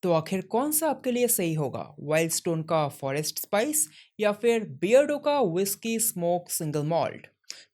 तो आखिर कौन सा आपके लिए सही होगा, वाइल्ड स्टोन का फॉरेस्ट स्पाइस या फिर बियर्डो का विस्की स्मोक सिंगल मॉल्ट?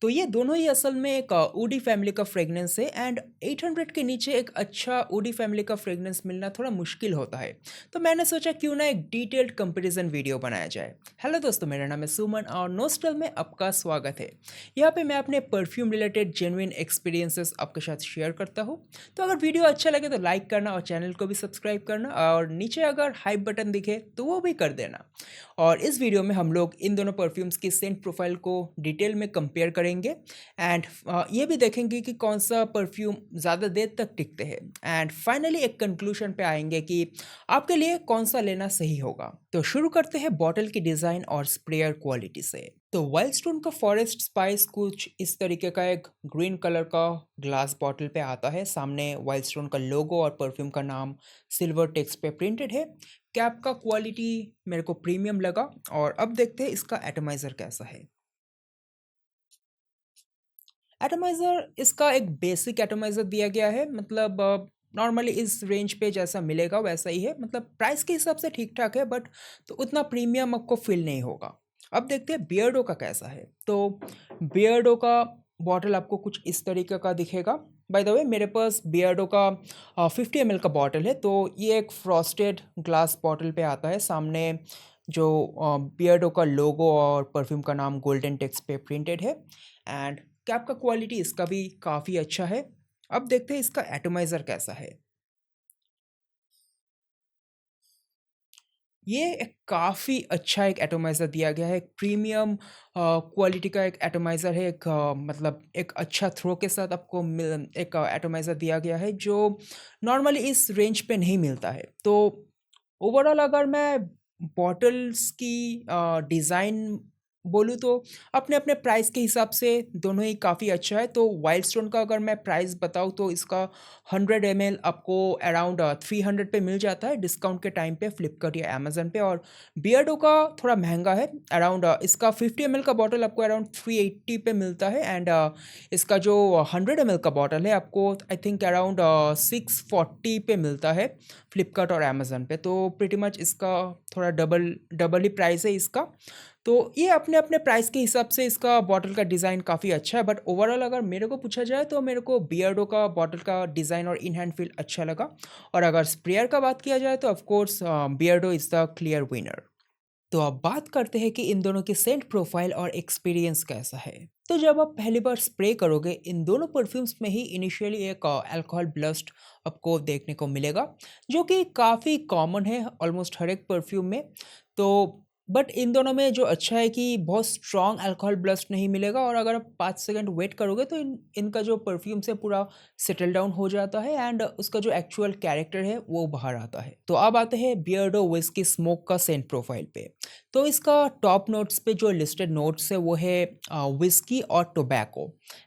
तो ये दोनों ही असल में एक ऊडी फैमिली का फ्रेगनेंस है एंड 800 के नीचे एक अच्छा ऊडी फैमिली का फ्रेगनेंस मिलना थोड़ा मुश्किल होता है। तो मैंने सोचा क्यों ना एक डिटेल्ड कंपैरिजन वीडियो बनाया जाए। हेलो दोस्तों, मेरा नाम है सुमन और नोस्टल में आपका स्वागत है। यहाँ पे मैं अपने परफ्यूम रिलेटेड जेन्युइन एक्सपीरियंसेस आपके साथ शेयर करता हूँ। तो अगर वीडियो अच्छा लगे तो लाइक करना और चैनल को भी सब्सक्राइब करना, और नीचे अगर हाइप बटन दिखे तो वो भी कर देना। और इस वीडियो में हम लोग इन दोनों परफ्यूम्स की सेंट प्रोफाइल को डिटेल में कंपेयर करेंगे एंड ये भी देखेंगे कि कौन सा परफ्यूम ज़्यादा देर तक टिकते हैं एंड फाइनली एक कंक्लूजन पे आएंगे कि आपके लिए कौन सा लेना सही होगा। तो शुरू करते हैं बॉटल की डिज़ाइन और स्प्रेयर क्वालिटी से। तो वाइल्ड स्टोन का फॉरेस्ट स्पाइस कुछ इस तरीके का एक ग्रीन कलर का ग्लास बॉटल पे आता है। सामने वाइल्ड स्टोन का लोगो और परफ्यूम का नाम सिल्वर टेक्स्ट पे प्रिंटेड है। कैप का क्वालिटी मेरे को प्रीमियम लगा। और अब देखते हैं इसका एटमाइज़र कैसा है। एटमाइज़र इसका एक बेसिक एटमाइज़र दिया गया है, मतलब नॉर्मली इस रेंज पे जैसा मिलेगा वैसा ही है। मतलब प्राइस के हिसाब से ठीक ठाक है, बट तो उतना प्रीमियम आपको फील नहीं होगा। अब देखते हैं बियर्डो का कैसा है। तो बियर्डो का बॉटल आपको कुछ इस तरीके का दिखेगा। बाय द वे मेरे पास बियर्डो का 50 ml का बॉटल है। तो ये एक फ्रॉस्टेड ग्लास बॉटल पे आता है। सामने जो बियर्डो का लोगो और परफ्यूम का नाम गोल्डन टेक्स्ट पे प्रिंटेड है एंड कैप का क्वालिटी इसका भी काफ़ी अच्छा है। अब देखते हैं इसका एटमाइज़र कैसा है। ये एक काफ़ी अच्छा एक एटमाइज़र दिया गया है। एक प्रीमियम क्वालिटी का एक एटमाइज़र है। एक मतलब एक अच्छा थ्रो के साथ आपको एक एटमाइज़र दिया गया है जो नॉर्मली इस रेंज पे नहीं मिलता है। तो ओवरऑल अगर मैं बॉटल्स की डिज़ाइन बोलूँ तो अपने-अपने प्राइस के हिसाब से दोनों ही काफ़ी अच्छा है। तो वाइल्ड स्टोन का अगर मैं प्राइस बताऊँ तो इसका 100 ml आपको अराउंड 300 पे मिल जाता है डिस्काउंट के टाइम पे फ्लिपकार्ट या अमेज़न पे। और बियर्डो का थोड़ा महँगा है। अराउंड इसका 50 ml का बॉटल आपको अराउंड 380 पे मिलता है एंड इसका जो 100 ml का बॉटल है आपको आई थिंक अराउंड 640 पे मिलता है फ्लिपकार्ट और अमेज़न पे। तो प्रीटी मच इसका थोड़ा डबल डबल ही प्राइस है इसका। तो ये अपने-अपने प्राइस के हिसाब से इसका बॉटल का डिज़ाइन काफ़ी अच्छा है, बट ओवरऑल अगर मेरे को पूछा जाए तो मेरे को बियर्डो का बॉटल का डिज़ाइन और इन हैंड फील अच्छा लगा। और अगर स्प्रेयर का बात किया जाए तो of course Beardo is the clear winner. तो अब बात करते हैं कि इन दोनों की सेंट प्रोफाइल और एक्सपीरियंस कैसा है। तो जब आप पहली बार स्प्रे करोगे इन दोनों परफ्यूम्स में ही इनिशियली एक अल्कोहल ब्लस्ट आपको देखने को मिलेगा, जो कि काफ़ी कॉमन है ऑलमोस्ट हर एक परफ्यूम में। तो बट इन दोनों में जो अच्छा है कि बहुत स्ट्रॉन्ग अल्कोहल ब्लस्ट नहीं मिलेगा, और अगर आप 5 सेकंड वेट करोगे तो इनका जो परफ्यूम से पूरा सेटल डाउन हो जाता है एंड उसका जो एक्चुअल कैरेक्टर है वो बाहर आता है। तो अब आते हैं बियर्डो विस्की स्मोक का सेंट प्रोफाइल पे। तो इसका टॉप नोट्स पे जो लिस्टेड नोट्स है वो है विस्की और टोबैको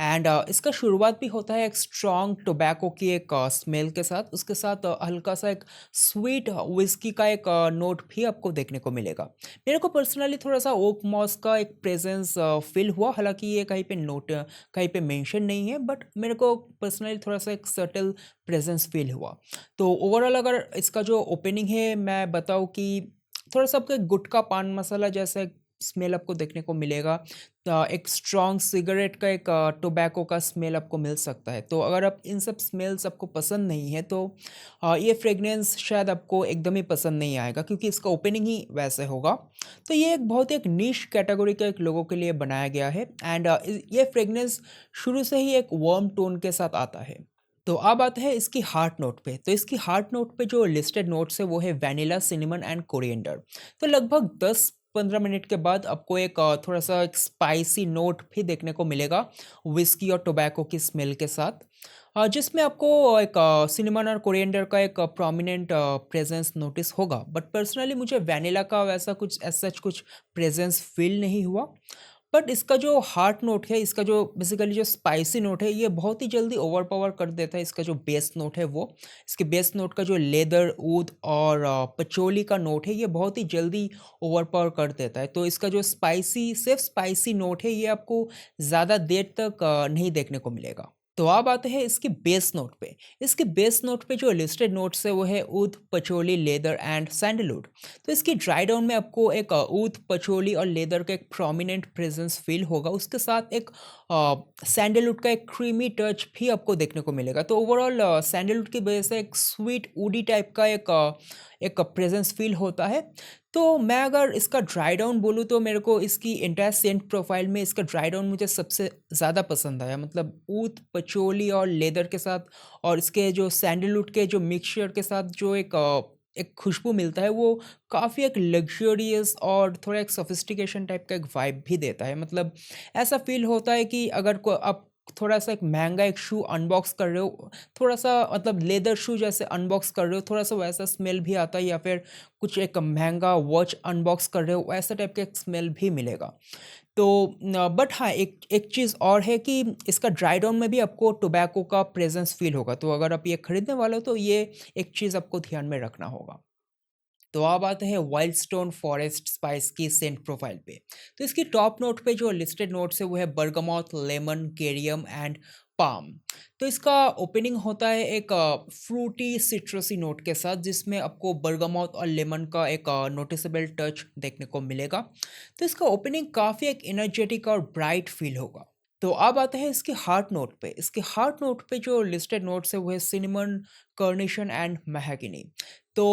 एंड इसका शुरुआत भी होता है एक स्ट्रॉन्ग टोबैको की एक स्मेल के साथ। उसके साथ हल्का सा एक स्वीट विस्की का एक नोट भी आपको देखने को मिलेगा। मेरे को पर्सनली थोड़ा सा ओक मॉस का एक प्रेजेंस फील हुआ, हालांकि ये कहीं पे नोट कहीं पे मेंशन नहीं है, बट मेरे को पर्सनली थोड़ा सा एक सटल प्रेजेंस फील हुआ। तो ओवरऑल अगर इसका जो ओपनिंग है मैं बताऊँ कि थोड़ा सा आपको एक गुटखा पान मसाला जैसा स्मेल आपको देखने को मिलेगा। एक स्ट्रॉन्ग सिगरेट का एक टोबैको का स्मेल आपको मिल सकता है। तो अगर आप इन सब स्मेल्स आपको पसंद नहीं है तो ये फ्रेगनेंस शायद आपको एकदम ही पसंद नहीं आएगा, क्योंकि इसका ओपनिंग ही वैसे होगा। तो ये एक बहुत एक नीश कैटेगरी के एक लोगों के लिए बनाया गया है एंड ये फ्रेगनेंस शुरू से ही एक वार्म टोन के साथ आता है। तो अब आते हैं इसकी हार्ट नोट पे। तो इसकी हार्ट नोट पे जो लिस्टेड नोट्स है वो है वैनिला, सिनेमन एंड कोरिएंडर। तो लगभग 10-15 मिनट के बाद आपको एक थोड़ा सा एक स्पाइसी नोट भी देखने को मिलेगा विस्की और टोबैको की स्मेल के साथ, जिसमें आपको एक सिनेमन और कोरिएंडर का एक प्रोमिनेंट प्रेजेंस नोटिस होगा। बट पर्सनली मुझे वैनिला का वैसा कुछ एज सच कुछ प्रेजेंस फील नहीं हुआ। बट इसका जो हार्ट नोट है, इसका जो बेसिकली जो स्पाइसी नोट है, ये बहुत ही जल्दी ओवरपावर कर देता है इसका जो बेस नोट है वो। इसके बेस नोट का जो लेदर, ऊद और पचोली का नोट है, ये बहुत ही जल्दी ओवरपावर कर देता है। तो इसका जो स्पाइसी सिर्फ स्पाइसी नोट है ये आपको ज़्यादा देर तक नहीं देखने को मिलेगा। तो अब आते हैं इसकी बेस नोट पे। इसकी बेस नोट पे जो लिस्टेड नोट्स है वो है ऊद, पचोली, लेदर एंड सैंडलवुड। तो इसकी ड्राई डाउन में आपको एक ऊद, पचोली और लेदर का एक प्रोमिनेंट प्रेजेंस फील होगा। उसके साथ एक सैंडलवुड का एक क्रीमी टच भी आपको देखने को मिलेगा। तो ओवरऑल सैंडलवुड की वजह से एक स्वीट ऊडी टाइप का एक प्रेजेंस फील होता है। तो मैं अगर इसका ड्राई डाउन बोलूँ तो मेरे को इसकी एंटायर सेंट प्रोफाइल में इसका ड्राई डाउन मुझे सबसे ज़्यादा पसंद आया। मतलब ऊद, पचोली और लेदर के साथ और इसके जो सैंडलवुड के जो मिक्सचर के साथ जो एक खुशबू मिलता है वो काफ़ी एक लग्ज़रियस और थोड़ा एक सोफिस्टिकेशन टाइप का एक वाइब भी देता है। मतलब ऐसा फ़ील होता है कि अगर को आप थोड़ा-सा एक महँगा एक शू अनबॉक्स कर रहे हो, थोड़ा-सा मतलब लेदर शू जैसे अनबॉक्स कर रहे हो, थोड़ा-सा वैसा स्मेल भी आता है, या फिर कुछ एक महँगा वॉच अनबॉक्स कर रहे हो, वैसा टाइप का एक स्मेल भी मिलेगा। तो बट हाँ, एक एक चीज़ और है कि इसका ड्राई डाउन में भी आपको टोबैको का प्रेज़ेंस फ़ील होगा। तो अगर आप ये खरीदने वाले हो तो ये एक चीज़ आपको ध्यान में रखना होगा। तो अब आते हैं वाइल्ड स्टोन फॉरेस्ट स्पाइस की सेंट प्रोफाइल पे। तो इसकी टॉप नोट पे जो लिस्टेड नोट्स है वो है बर्गामोट, लेमन, केरियम एंड पाम। तो इसका ओपनिंग होता है एक फ्रूटी सिट्रसी नोट के साथ, जिसमें आपको बर्गामोट और लेमन का एक नोटिसेबल टच देखने को मिलेगा। तो इसका ओपनिंग काफ़ी एक एनर्जेटिक और ब्राइट फील होगा। तो अब आते हैं इसकी हार्ट नोट पे। इसके हार्ट नोट पे जो लिस्टेड नोट्स है वो है सिनेमन, कार्नेशन एंड महगनी। तो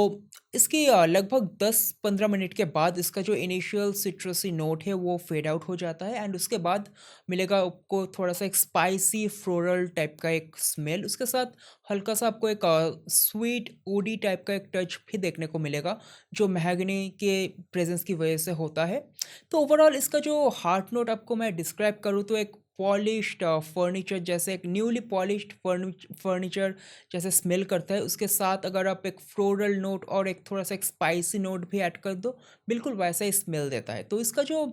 इसकी लगभग 10-15 मिनट के बाद इसका जो इनिशियल सिट्रसी नोट है वो फेड आउट हो जाता है, एंड उसके बाद मिलेगा आपको थोड़ा-सा एक स्पाइसी फ्लोरल टाइप का एक स्मेल। उसके साथ हल्का-सा आपको एक स्वीट वुडी टाइप का एक टच भी देखने को मिलेगा, जो महगनी के प्रेज़ेंस की वजह से होता है। तो ओवरऑल इसका जो हार्ट नोट आपको मैं डिस्क्राइब करूँ तो एक पॉलिश्ड फर्नीचर जैसे, एक न्यूली पॉलिश्ड फर्नीचर जैसे स्मेल करता है। उसके साथ अगर आप एक फ्लोरल नोट और एक थोड़ा-सा एक स्पाइसी नोट भी ऐड कर दो, बिल्कुल वैसा ही स्मेल देता है। तो इसका जो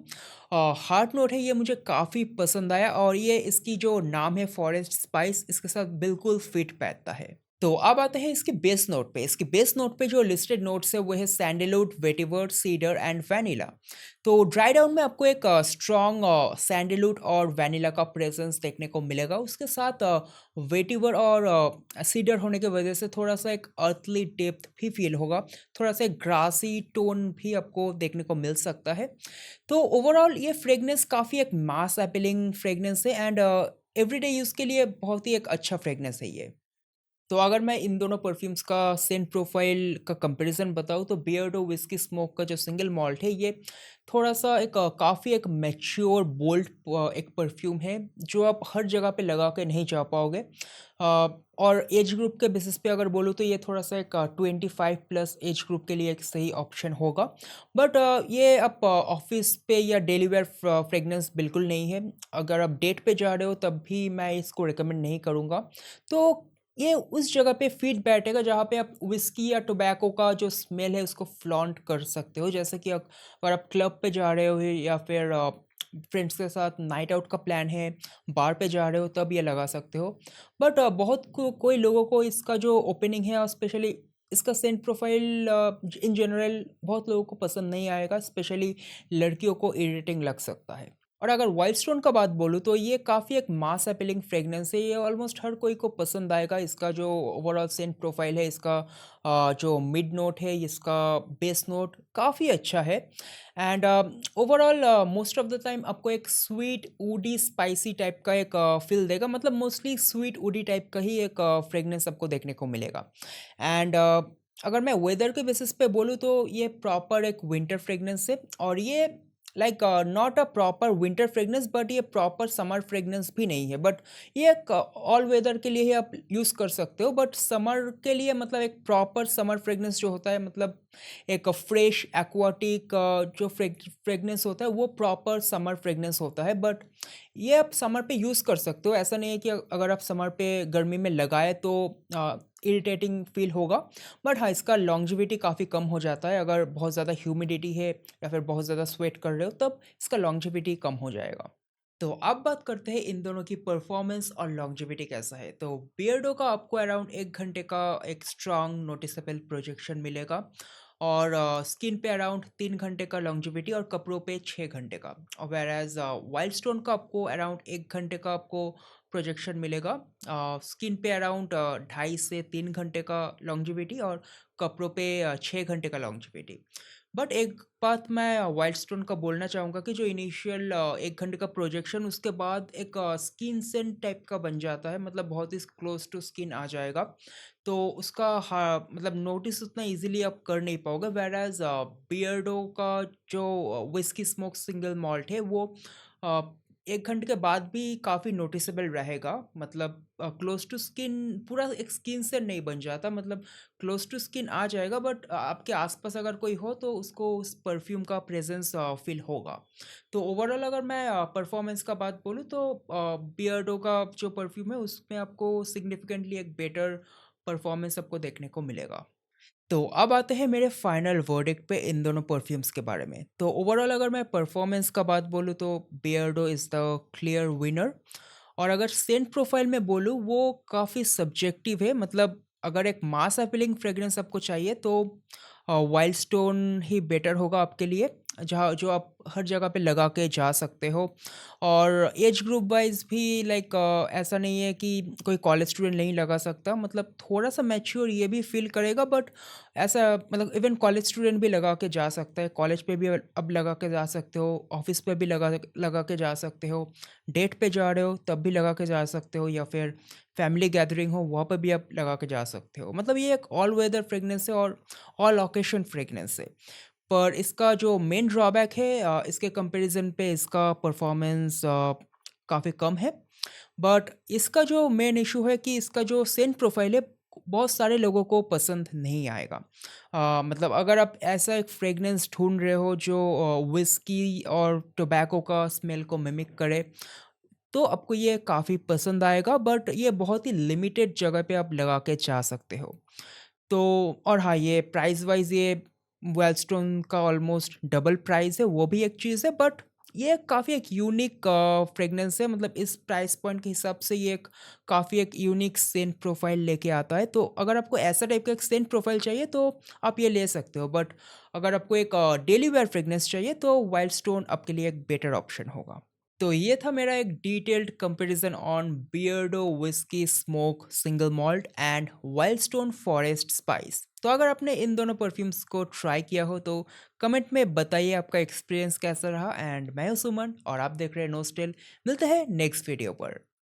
हार्ट नोट है ये मुझे काफ़ी पसंद आया, और ये इसकी जो नाम है फॉरेस्ट स्पाइस, इसके साथ बिल्कुल फिट बैठता है। तो अब आते हैं इसके बेस नोट पे। इसके बेस नोट पे जो लिस्टेड नोट्स है वो है sandalwood, vetiver, cedar and vanilla. तो ड्राई डाउन में आपको एक स्ट्रॉन्ग सैंडलवुड और वैनिला का प्रेजेंस देखने को मिलेगा। उसके साथ वेटिवर और सीडर होने की वजह से थोड़ा-सा एक अर्थली डेप्थ भी फील होगा। थोड़ा-सा एक ग्रासी टोन भी आपको देखने को मिल सकता है। तो ओवरऑल ये फ्रेग्रेंस काफ़ी एक मास अपीलिंग फ्रेग्रेंस है, एंड एवरीडे यूज़ के लिए बहुत ही एक अच्छा फ्रेग्रेंस है ये। तो अगर मैं इन दोनों परफ्यूम्स का सेंट प्रोफाइल का कंपैरिजन बताऊँ तो बियर्डो व्हिस्की स्मोक का जो सिंगल मॉल्ट है ये थोड़ा-सा एक काफ़ी एक मैच्योर बोल्ड एक परफ्यूम है, जो आप हर जगह पे लगा के नहीं जा पाओगे। और एज ग्रुप के बेसिस पे अगर बोलूँ तो ये थोड़ा-सा एक 25 प्लस एज ग्रुप के लिए एक सही ऑप्शन होगा। बट ये आप ऑफ़िस पे या डेली वेयर फ्रेग्रेंस बिल्कुल नहीं है। अगर आप डेट पे जा रहे हो तब भी मैं इसको रिकमेंड नहीं करूँगा। तो ये उस जगह पे फिट बैठेगा जहाँ पे आप व्हिस्की या टोबैको का जो स्मेल है उसको फ्लॉन्ट कर सकते हो। जैसे कि अगर आप क्लब पे जा रहे हो या फिर फ्रेंड्स के साथ नाइट आउट का प्लान है, बार पे जा रहे हो, तब ये लगा सकते हो। बट बहुत कोई लोगों को इसका जो ओपनिंग है और स्पेशली इसका सेंट प्रोफाइल इन जनरल बहुत लोगों को पसंद नहीं आएगा, स्पेशली लड़कियों को इरिटेटिंग लग सकता है। और अगर वाइल्ड स्टोन का बात बोलूँ तो ये काफ़ी एक मास अपीलिंग फ्रेग्रेंस है। ये ऑलमोस्ट हर कोई को पसंद आएगा। इसका जो ओवरऑल सेंट प्रोफाइल है, इसका जो मिड नोट है, इसका बेस नोट काफ़ी अच्छा है, and overall most of the time आपको एक स्वीट वुडी स्पाइसी टाइप का एक फील देगा। मतलब मोस्टली स्वीट वुडी टाइप का ही एक फ्रेग्रेंस आपको देखने को मिलेगा। एंड अगर मैं वेदर के बेसिस पे बोलूँ तो ये प्रॉपर एक विंटर फ्रेग्रेंस है, और ये like not a proper winter fragrance, but ये प्रॉपर समर फ्रेग्रेंस भी नहीं है। बट ये एक ऑल वेदर के लिए ही आप यूज़ कर सकते हो, बट समर के लिए मतलब एक प्रॉपर समर फ्रेग्रेंस जो होता है, मतलब एक फ्रेश एक्वाटिक जो फ्रेग्रेंस होता है वो प्रॉपर समर फ्रेग्रेंस होता है। बट ये आप समर पे यूज़ कर सकते हो। ऐसा नहीं है कि अगर आप समर पे गर्मी में लगाए तो इरिटेटिंग फील होगा। बट हाँ, इसका लॉन्जेविटी काफ़ी कम हो जाता है। अगर बहुत ज़्यादा ह्यूमिडिटी है या फिर बहुत ज़्यादा स्वेट कर रहे हो तब इसका लॉन्जेविटी कम हो जाएगा। तो अब बात करते हैं इन दोनों की परफॉर्मेंस और लॉन्जेविटी कैसा है। तो बियर्डो का आपको अराउंड 1 घंटे का एक स्ट्रॉन्ग नोटिसेबल प्रोजेक्शन मिलेगा, और स्किन पे अराउंड 3 घंटे का लॉन्जेविटी और कपड़ों पे 6 घंटे का। और व्हेयरएज़ वाइल्ड स्टोन का आपको अराउंड 1 घंटे का आपको प्रोजेक्शन मिलेगा। स्किन पे अराउंड 2.5 से 3 घंटे का लॉन्जेविटी और कपड़ों पे 6 घंटे का लॉन्जेविटी। बट एक बात मैं वाइल्ड स्टोन का बोलना चाहूँगा कि जो इनिशियल 1 घंटे का प्रोजेक्शन उसके बाद एक स्किन सेंट टाइप का बन जाता है, मतलब बहुत ही क्लोज टू स्किन आ जाएगा। तो उसका हाँ मतलब नोटिस उतना इजीली आप कर नहीं पाओगे, वेर एज बियर्डो का जो विस्की स्मोक सिंगल मॉल्ट है वो अ, 1 घंटे के बाद भी काफ़ी नोटिसेबल रहेगा। मतलब क्लोज टू स्किन, पूरा एक स्किन से नहीं बन जाता, मतलब क्लोज टू स्किन आ जाएगा, बट आपके आसपास अगर कोई हो तो उसको उस परफ्यूम का प्रेजेंस फील होगा। तो ओवरऑल अगर मैं परफॉर्मेंस का बात बोलूँ तो बियर्डो का जो परफ्यूम है उसमें आपको सिग्निफिकेंटली एक बेटर परफॉर्मेंस आपको देखने को मिलेगा। तो अब आते हैं मेरे फाइनल वर्डिक्ट पे इन दोनों परफ्यूम्स के बारे में। तो ओवरऑल अगर मैं परफॉर्मेंस का बात बोलूँ तो Beardo is the clear winner. और अगर सेंट प्रोफाइल में बोलूँ वो काफ़ी सब्जेक्टिव है, मतलब अगर एक मास अपीलिंग फ्रेग्रेंस आपको चाहिए तो वाइल्ड स्टोन ही बेटर होगा आपके लिए, जहाँ जो आप हर जगह पे लगा के जा सकते हो। और एज ग्रुप वाइज भी लाइक ऐसा नहीं है कि कोई कॉलेज स्टूडेंट नहीं लगा सकता, मतलब थोड़ा सा मैच्योर ये भी फील करेगा, बट ऐसा मतलब इवन कॉलेज स्टूडेंट भी लगा के जा सकता है, कॉलेज पे भी अब लगा के जा सकते हो, ऑफिस पे भी लगा लगा के जा सकते हो, डेट पे जा रहे हो तब भी लगा के जा सकते हो, या फिर फैमिली गैदरिंग हो वहाँ पे भी आप लगा के जा सकते हो। मतलब ये एक ऑल वेदर फ्रेगनेंस है और ऑल ओकेशन फ्रेगनेंस है। पर इसका जो मेन ड्रॉबैक है इसके कंपैरिजन पे इसका परफॉर्मेंस काफ़ी कम है। बट इसका जो मेन इशू है कि इसका जो सेंट प्रोफाइल है बहुत सारे लोगों को पसंद नहीं आएगा। मतलब अगर आप ऐसा एक फ्रेगनेंस ढूंढ रहे हो जो विस्की और टोबैको का स्मेल को मिमिक करे तो आपको ये काफ़ी पसंद आएगा, बट ये बहुत ही लिमिटेड जगह पे आप लगा के जा सकते हो। तो और हाँ, ये प्राइस वाइज़ ये वेलस्टोन का ऑलमोस्ट डबल प्राइस है, वो भी एक चीज़ है, बट ये काफ़ी एक यूनिक फ्रेग्रेंस है, मतलब इस प्राइस पॉइंट के हिसाब से ये एक काफ़ी एक यूनिक सेंट प्रोफाइल लेके आता है। तो अगर आपको ऐसा टाइप का एक सेंट प्रोफाइल चाहिए तो आप ये ले सकते हो, बट अगर आपको एक डेली वेयर फ्रेग्रेंस चाहिए तो वाइल्ड स्टोन आपके लिए एक बेटर ऑप्शन होगा। तो ये था मेरा एक detailed comparison on Beardo whisky smoke single malt and Wildstone forest spice. तो अगर आपने इन दोनों परफ्यूम्स को ट्राई किया हो तो कमेंट में बताइए आपका एक्सपीरियंस कैसा रहा। एंड मैं हूं सुमन और आप देख रहे हैं नोस्टेल। मिलते हैं नेक्स्ट वीडियो पर।